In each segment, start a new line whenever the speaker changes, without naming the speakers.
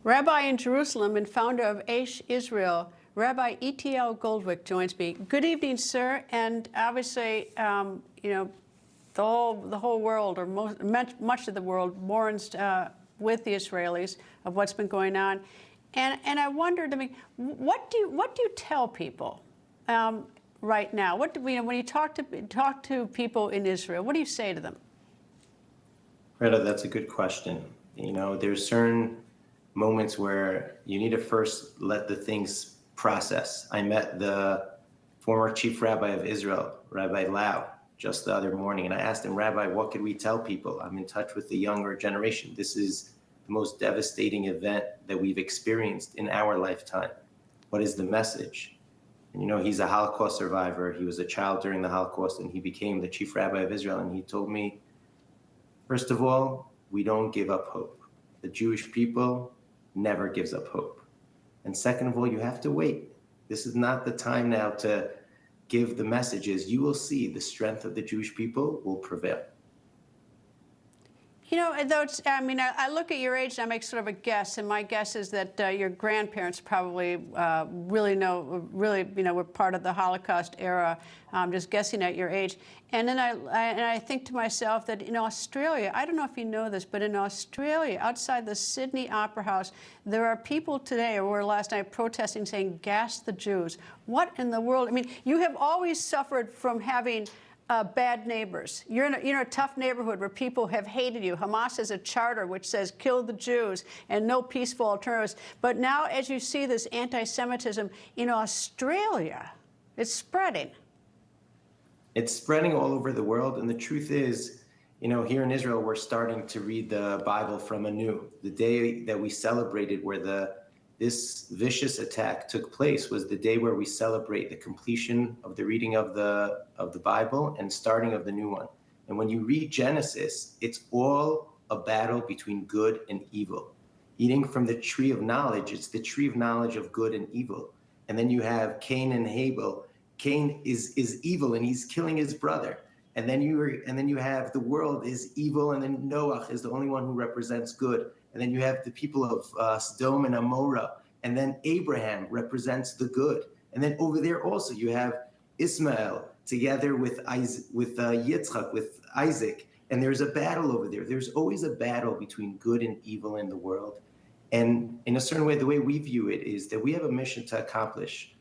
Rabbi in Jerusalem and founder of Aish Israel, Rabbi Eitiel Goldwicht joins me. Good evening, sir. And obviously, the whole world, or much of the world, mourns with the Israelis of what's been going on. And I wondered, what do you tell people right now? When you talk to people in Israel, what do you say to them?
Greta, that's a good question. There's certain moments where you need to first let the things process. I met the former chief rabbi of Israel, Rabbi Lau, just the other morning, and I asked him, Rabbi, what could we tell people? I'm in touch with the younger generation. This is the most devastating event that we've experienced in our lifetime. What is the message? And he's a Holocaust survivor. He was a child during the Holocaust, and he became the chief rabbi of Israel. And he told me, first of all, we don't give up hope. The Jewish people never gives up hope. And second of all, you have to wait. This is not the time now to give the messages. You will see the strength of the Jewish people will prevail.
I look at your age and I make sort of a guess, and my guess is that your grandparents probably were part of the Holocaust era. I'm just guessing at your age. And then I think to myself that in Australia, I don't know if you know this, but in Australia, outside the Sydney Opera House, there are people today, or were last night, protesting saying, "Gas the Jews." What in the world? You have always suffered from having bad neighbors. You're in a tough neighborhood where people have hated you. Hamas has a charter which says kill the Jews and no peaceful alternatives. But now, as you see this anti-Semitism in Australia, it's spreading.
It's spreading all over the world. And the truth is, here in Israel, we're starting to read the Bible from anew. The day that we celebrated where this vicious attack took place was the day where we celebrate the completion of the reading of the Bible and starting of the new one. And when you read Genesis, it's all a battle between good and evil. Eating from the tree of knowledge, it's the tree of knowledge of good and evil. And then you have Cain and Abel. Cain is evil and he's killing his brother. And then you have the world is evil, and then Noah is the only one who represents good. And then you have the people of Sodom and Amorah, and then Abraham represents the good. And then over there also you have Ismael together with Yitzchak, with Isaac, and there's a battle over there. There's always a battle between good and evil in the world. And in a certain way, the way we view it is that we have a mission to accomplish,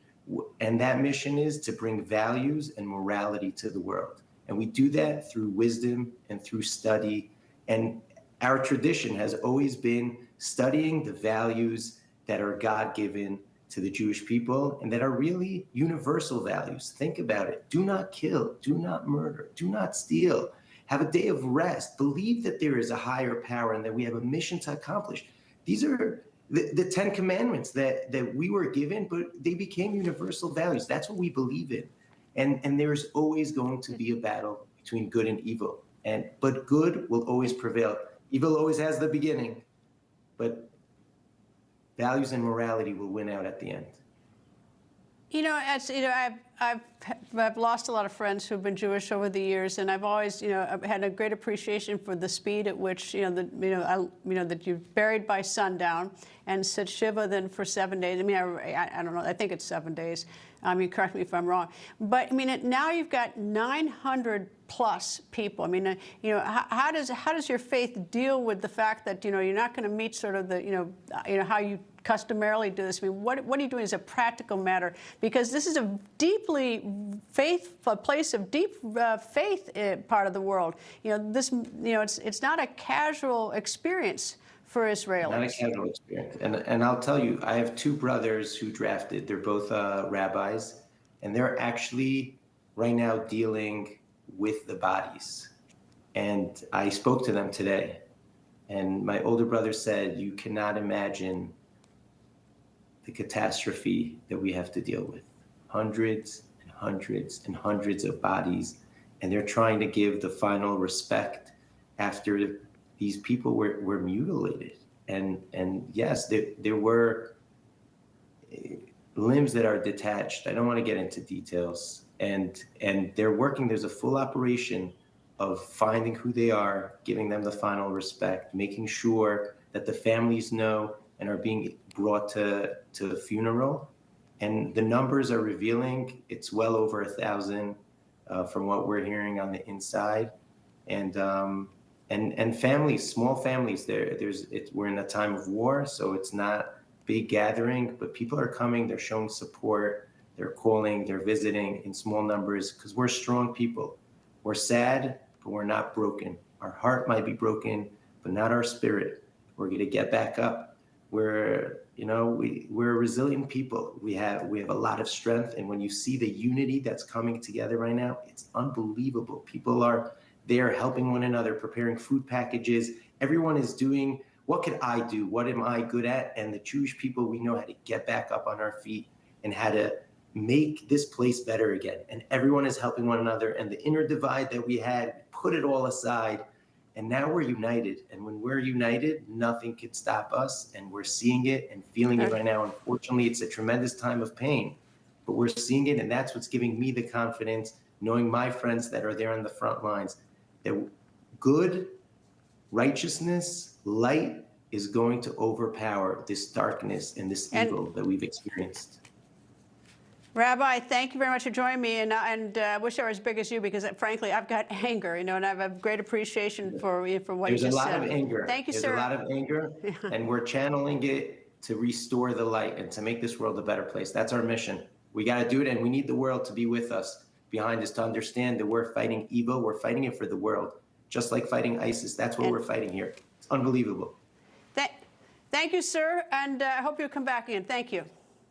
and that mission is to bring values and morality to the world. And we do that through wisdom and through study. And our tradition has always been studying the values that are God-given to the Jewish people and that are really universal values. Think about it. Do not kill. Do not murder. Do not steal. Have a day of rest. Believe that there is a higher power and that we have a mission to accomplish. These are the 10 commandments that we were given, but they became universal values. That's what we believe in. And there's always going to be a battle between good and evil. But good will always prevail. Evil always has the beginning, but values and morality will win out at the end.
I've lost a lot of friends who've been Jewish over the years, and I've always, I've had a great appreciation for the speed at which, that you're buried by sundown and sit Shiva then for 7 days. I don't know. I think it's 7 days. Correct me if I'm wrong. But now you've got 900 plus people. How does your faith deal with the fact that you're not going to meet sort of the how you customarily do this? What are you doing as a practical matter? Because this is a a place of deep faith part of the world. It's not a casual experience for Israelis.
Not a casual experience. And I'll tell you, I have two brothers who drafted. They're both rabbis, and they're actually right now dealing with the bodies. And I spoke to them today, and my older brother said, you cannot imagine the catastrophe that we have to deal with. Hundreds and hundreds and hundreds of bodies, and they're trying to give the final respect after these people were mutilated. And yes, there were limbs that are detached. I don't want to get into details. And they're working, there's a full operation of finding who they are, giving them the final respect, making sure that the families know and are being brought to the funeral. And the numbers are revealing it's well over 1,000 from what we're hearing on the inside. And families, small families, we're in a time of war, so it's not big gathering, but people are coming, they're showing support, they're calling, they're visiting in small numbers, because we're strong people. We're sad, but we're not broken. Our heart might be broken, but not our spirit. We're going to get back up. We're a resilient people. We have a lot of strength, and when you see the unity that's coming together right now, it's unbelievable. People are there helping one another, preparing food packages. Everyone is doing, what could I do? What am I good at? And the Jewish people, we know how to get back up on our feet and how to make this place better again. And everyone is helping one another. And the inner divide that we had, put it all aside. And now we're united. And when we're united, nothing could stop us. And we're seeing it and feeling it right now. Unfortunately, it's a tremendous time of pain, but we're seeing it. And that's what's giving me the confidence, knowing my friends that are there on the front lines, that good, righteousness, light is going to overpower this darkness and this evil that we've experienced.
Rabbi, thank you very much for joining me, and I wish I were as big as you, because frankly, I've got anger, and I have a great appreciation for what you just said.
There's a lot of anger.
Thank you, sir.
There's a lot of anger, and we're channeling it to restore the light and to make this world a better place. That's our mission. We got to do it, and we need the world to be with us, behind us, to understand that we're fighting evil. We're fighting it for the world, just like fighting ISIS. That's what we're fighting here. It's unbelievable.
Thank you, sir, and I hope you'll come back again. Thank you.